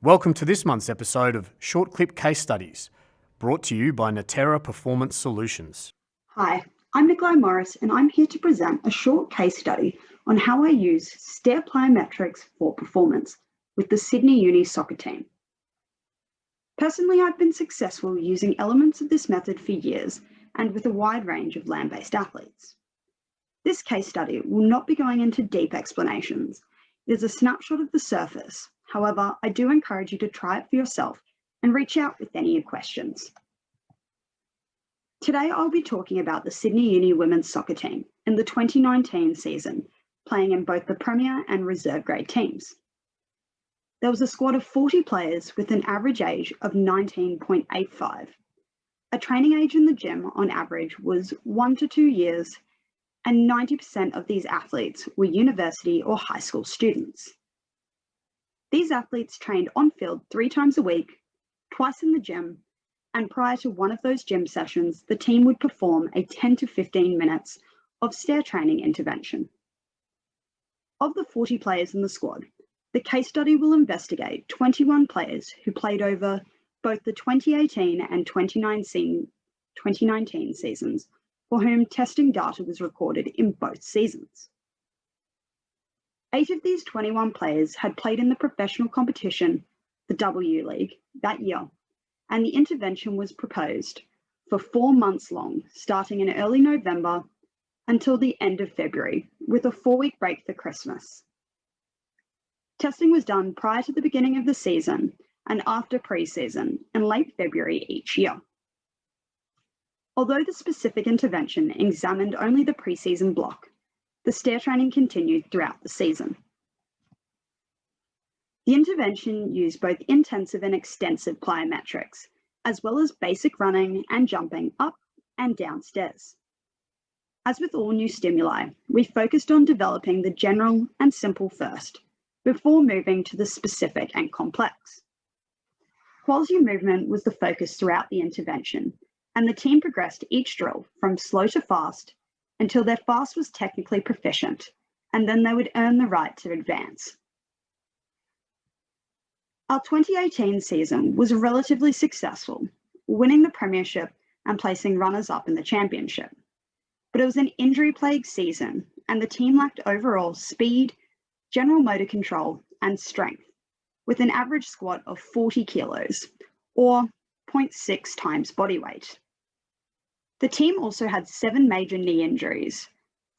Welcome to this month's episode of Short Clip Case Studies, brought to you by Natera Performance Solutions. Hi, I'm Nicolai Morris, and I'm here to present a short case study on how I use Stair plyometrics for performance with the Sydney Uni soccer team. Personally, I've been successful using elements of this method for years and with a wide range of land-based athletes. This case study will not be going into deep explanations. It is a snapshot of the surface. However, I do encourage you to try it for yourself and reach out with any questions. Today, I'll be talking about the Sydney Uni women's soccer team in the 2019 season, playing in both the Premier and Reserve grade teams. There was a squad of 40 players with an average age of 19.85. A training age in the gym on average was 1 to 2 years, and 90% of these athletes were university or high school students. These athletes trained on field 3 times a week, twice in the gym, and prior to one of those gym sessions, the team would perform a 10 to 15 minutes of stair training intervention. Of the 40 players in the squad, the case study will investigate 21 players who played over both the 2018 and 2019 seasons, for whom testing data was recorded in both seasons. 8 of these 21 players had played in the professional competition, the W League, that year, and the intervention was proposed for 4 months long, starting in early November until the end of February, with a 4-week break for Christmas. Testing was done prior to the beginning of the season and after pre-season in late February each year. Although the specific intervention examined only the pre-season block, the stair training continued throughout the season. The intervention used both intensive and extensive plyometrics, as well as basic running and jumping up and down stairs. As with all new stimuli, we focused on developing the general and simple first, before moving to the specific and complex. Quality movement was the focus throughout the intervention, and the team progressed each drill from slow to fast until their fast was technically proficient, and then they would earn the right to advance. Our 2018 season was relatively successful, winning the premiership and placing runners-up in the championship. But it was an injury-plagued season, and the team lacked overall speed, general motor control, and strength, with an average squat of 40 kilos, or 0.6 times body weight. The team also had 7 major knee injuries,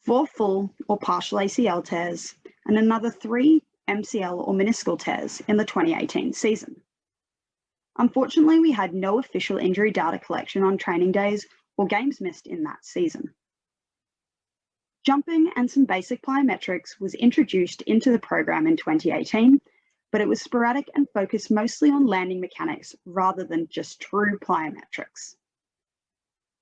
4 full or partial ACL tears, and another 3 MCL or meniscal tears in the 2018 season. Unfortunately, we had no official injury data collection on training days or games missed in that season. Jumping and some basic plyometrics was introduced into the program in 2018, but it was sporadic and focused mostly on landing mechanics rather than just true plyometrics.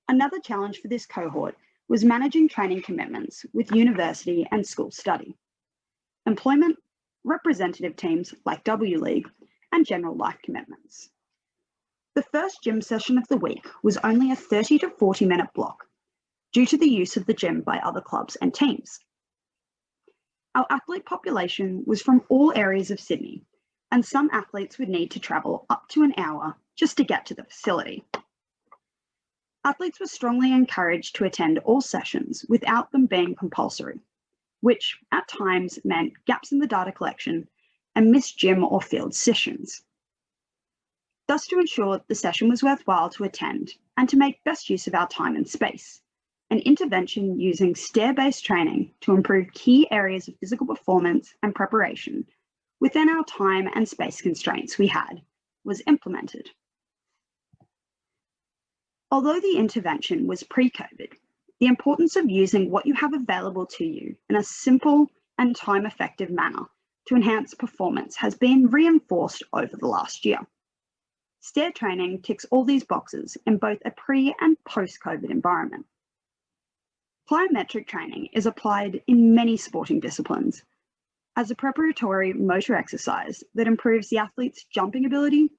Another challenge for this cohort was managing training commitments with university and school study, employment, representative teams like W League, and general life commitments. The first gym session of the week was only a 30 to 40 minute block due to the use of the gym by other clubs and teams. Our athlete population was from all areas of Sydney, and some athletes would need to travel up to an hour just to get to the facility. Athletes were strongly encouraged to attend all sessions without them being compulsory, which at times meant gaps in the data collection and missed gym or field sessions. Thus, to ensure the session was worthwhile to attend and to make best use of our time and space, an intervention using stair-based training to improve key areas of physical performance and preparation within our time and space constraints we had was implemented. Although the intervention was pre-COVID, the importance of using what you have available to you in a simple and time-effective manner to enhance performance has been reinforced over the last year. Stair training ticks all these boxes in both a pre- and post-COVID environment. Plyometric training is applied in many sporting disciplines as a preparatory motor exercise that improves the athlete's jumping ability,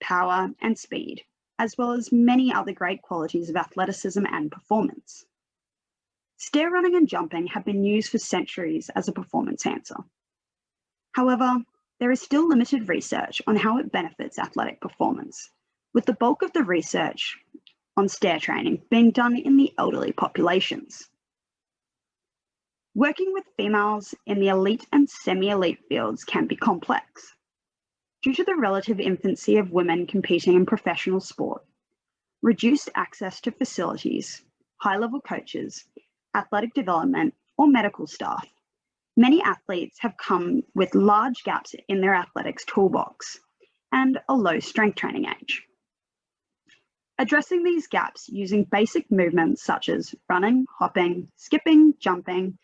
power, and speed, as well as many other great qualities of athleticism and performance. Stair running and jumping have been used for centuries as a performance enhancer. However, There is still limited research on how it benefits athletic performance, with the bulk of the research on stair training being done in the elderly populations. Working with females in the elite and semi-elite fields can be complex. Due to the relative infancy of women competing in professional sport, reduced access to facilities, high-level coaches, athletic development, or medical staff, many athletes have come with large gaps in their athletics toolbox and a low strength training age. Addressing these gaps using basic movements such as running, hopping, skipping, jumping,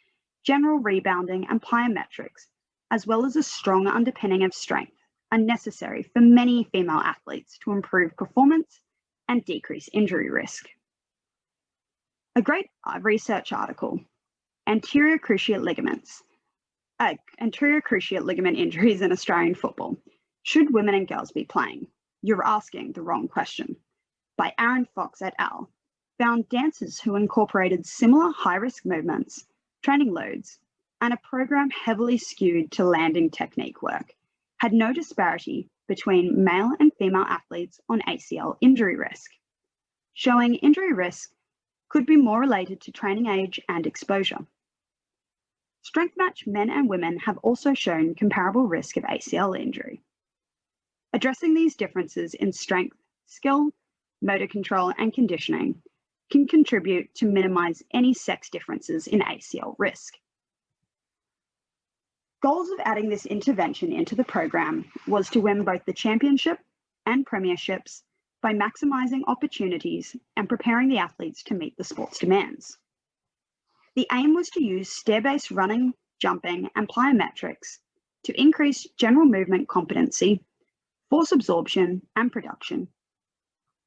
general rebounding, and plyometrics, as well as a strong underpinning of strength, are necessary for many female athletes to improve performance and decrease injury risk. A great research article, anterior cruciate ligament injuries in Australian football. Should women and girls be playing? You're asking the wrong question. By Aaron Fox et al. Found dancers who incorporated similar high-risk movements, training loads, and a program heavily skewed to landing technique work had no disparity between male and female athletes on ACL injury risk, showing injury risk could be more related to training age and exposure. Strength match men and women have also shown comparable risk of ACL injury. Addressing these differences in strength, skill, motor control, and conditioning can contribute to minimize any sex differences in ACL risk. Goals of adding this intervention into the program was to win both the championship and premierships by maximizing opportunities and preparing the athletes to meet the sport's demands. The aim was to use stair-based running, jumping, and plyometrics to increase general movement competency, force absorption and production,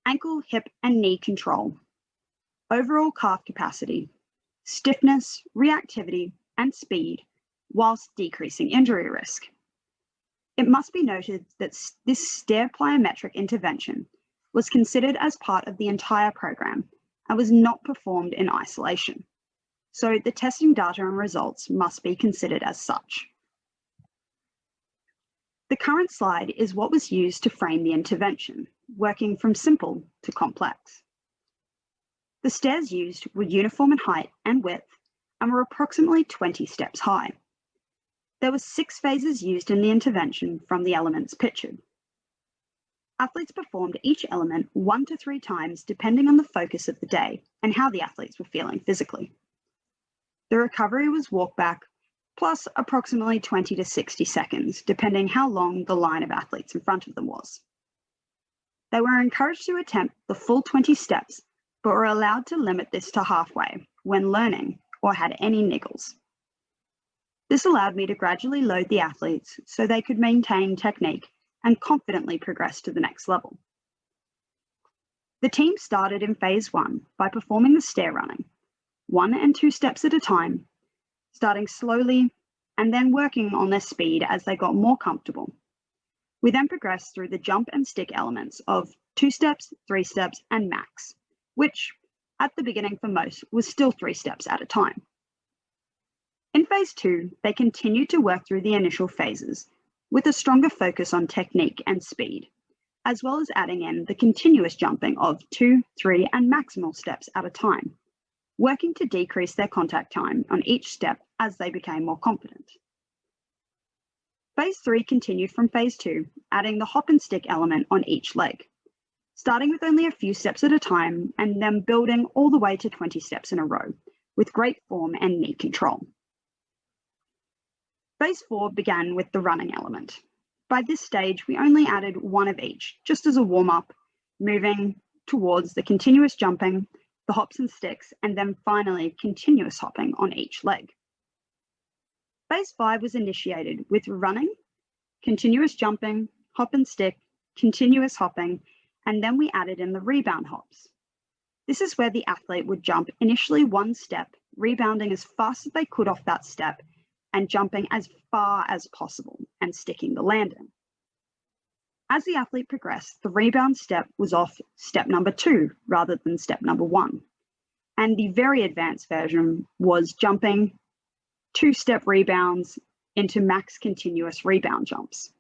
ankle, hip, and knee control, overall calf capacity, stiffness, reactivity, and speed, whilst decreasing injury risk. It must be noted that this stair plyometric intervention was considered as part of the entire program and was not performed in isolation. So the testing data and results must be considered as such. The current slide is what was used to frame the intervention, working from simple to complex. The stairs used were uniform in height and width and were approximately 20 steps high. There were 6 phases used in the intervention from the elements pictured. Athletes performed each element 1 to 3 times depending on the focus of the day and how the athletes were feeling physically. The recovery was walk back plus approximately 20 to 60 seconds, depending how long the line of athletes in front of them was. They were encouraged to attempt the full 20 steps, but were allowed to limit this to halfway when learning or had any niggles. This allowed me to gradually load the athletes so they could maintain technique and confidently progress to the next level. The team started in phase 1 by performing the stair running, 1 and 2 steps at a time, starting slowly and then working on their speed as they got more comfortable. We then progressed through the jump and stick elements of 2 steps, 3 steps, and max, which at the beginning for most was still 3 steps at a time. In phase 2, they continued to work through the initial phases with a stronger focus on technique and speed, as well as adding in the continuous jumping of 2, 3, and maximal steps at a time, working to decrease their contact time on each step as they became more confident. Phase 3 continued from phase 2, adding the hop and stick element on each leg, starting with only a few steps at a time and then building all the way to 20 steps in a row with great form and knee control. Phase 4 began with the running element. By this stage, we only added 1 of each, just as a warm-up, moving towards the continuous jumping, the hops and sticks, and then finally continuous hopping on each leg. Phase 5 was initiated with running, continuous jumping, hop and stick, continuous hopping, and then we added in the rebound hops. This is where the athlete would jump initially 1 step, rebounding as fast as they could off that step, and jumping as far as possible and sticking the landing. As the athlete progressed, the rebound step was off step number 2 rather than step number 1. And the very advanced version was jumping 2-step rebounds into max continuous rebound jumps.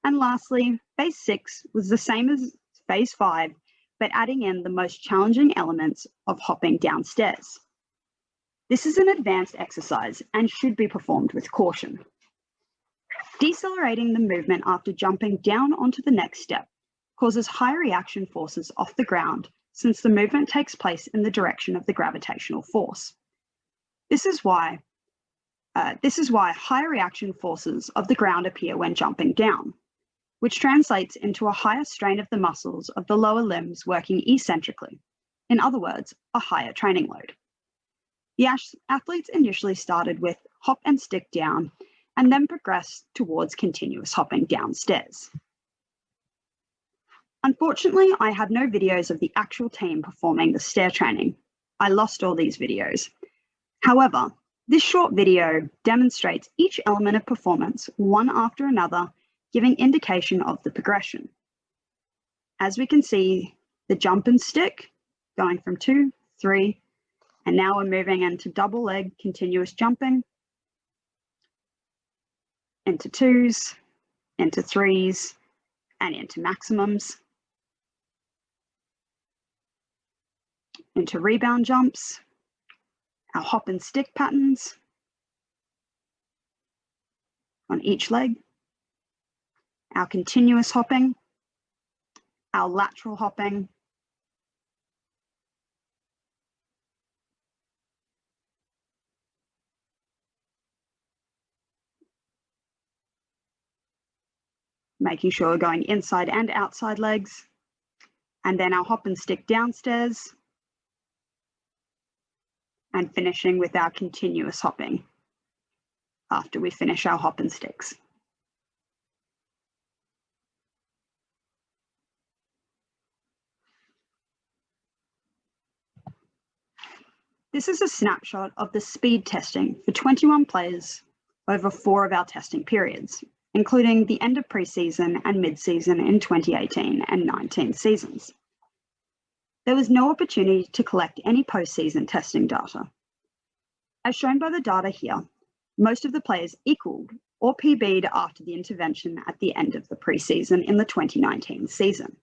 And lastly, phase 6 was the same as phase 5, but adding in the most challenging elements of hopping downstairs. This is an advanced exercise and should be performed with caution. Decelerating the movement after jumping down onto the next step causes high reaction forces off the ground, since the movement takes place in the direction of the gravitational force. This is why high reaction forces of the ground appear when jumping down, which translates into a higher strain of the muscles of the lower limbs working eccentrically. In other words, a higher training load. The athletes initially started with hop and stick down, and then progressed towards continuous hopping downstairs. Unfortunately, I have no videos of the actual team performing the stair training. I lost all these videos. However, this short video demonstrates each element of performance one after another, giving indication of the progression. As we can see, the jump and stick going from 2, 3, and now we're moving into double leg continuous jumping, into 2s, into 3s, and into maximums, into rebound jumps, our hop and stick patterns on each leg, our continuous hopping, our lateral hopping, making sure we're going inside and outside legs, and then our hop and stick downstairs, and finishing with our continuous hopping after we finish our hop and sticks. This is a snapshot of the speed testing for 21 players over 4 of our testing periods, including the end of pre-season and mid-season in 2018 and 19 seasons. There was no opportunity to collect any post-season testing data. As shown by the data here, most of the players equaled or PB'd after the intervention at the end of the pre-season in the 2019 season.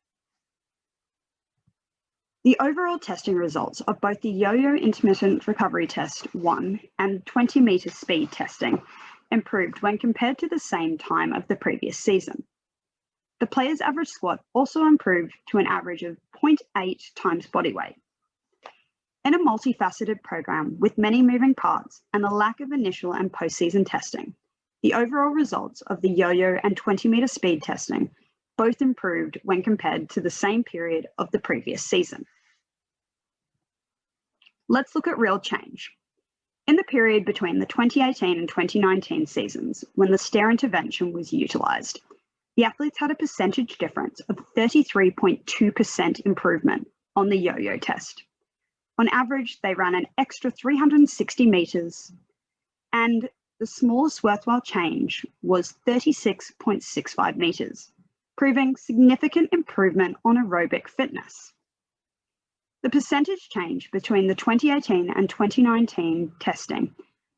The overall testing results of both the Yo-Yo Intermittent Recovery Test 1 and 20-metre speed testing improved when compared to the same time of the previous season. The players' average squat also improved to an average of 0.8 times body weight. In a multifaceted program with many moving parts and a lack of initial and post-season testing, the overall results of the yo-yo and 20-metre speed testing both improved when compared to the same period of the previous season. Let's look at real change. In the period between the 2018 and 2019 seasons, when the stair intervention was utilised, the athletes had a percentage difference of 33.2% improvement on the yo-yo test. On average, they ran an extra 360 metres, and the smallest worthwhile change was 36.65 metres, proving significant improvement on aerobic fitness. The percentage change between the 2018 and 2019 testing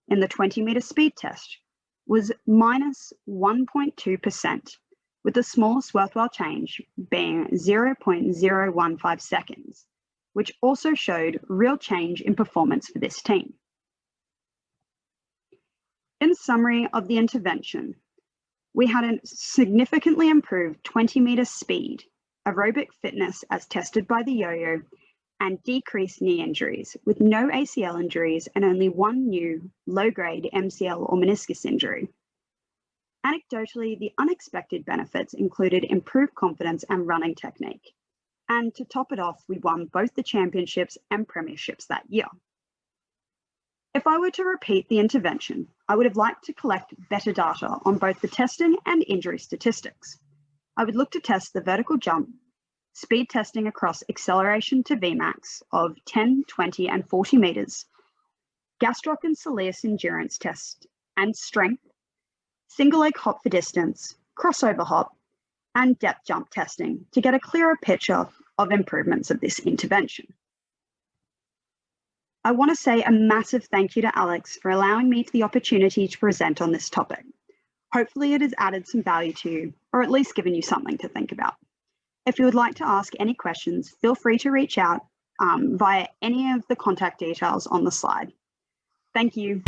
in the 20-metre speed test was minus 1.2%, with the smallest worthwhile change being 0.015 seconds, which also showed real change in performance for this team. In summary of the intervention, we had a significantly improved 20-metre speed, aerobic fitness as tested by the yo-yo, and decreased knee injuries, with no ACL injuries and only one new low-grade MCL or meniscus injury. Anecdotally, the unexpected benefits included improved confidence and running technique. And to top it off, we won both the championships and premierships that year. If I were to repeat the intervention, I would have liked to collect better data on both the testing and injury statistics. I would look to test the vertical jump, speed testing across acceleration to Vmax of 10, 20, and 40 metres, gastroc and soleus endurance test and strength, single leg hop for distance, crossover hop, and depth jump testing to get a clearer picture of improvements of this intervention. I want to say a massive thank you to Alex for allowing me the opportunity to present on this topic. Hopefully it has added some value to you, or at least given you something to think about. If you would like to ask any questions, feel free to reach out via any of the contact details on the slide. Thank you.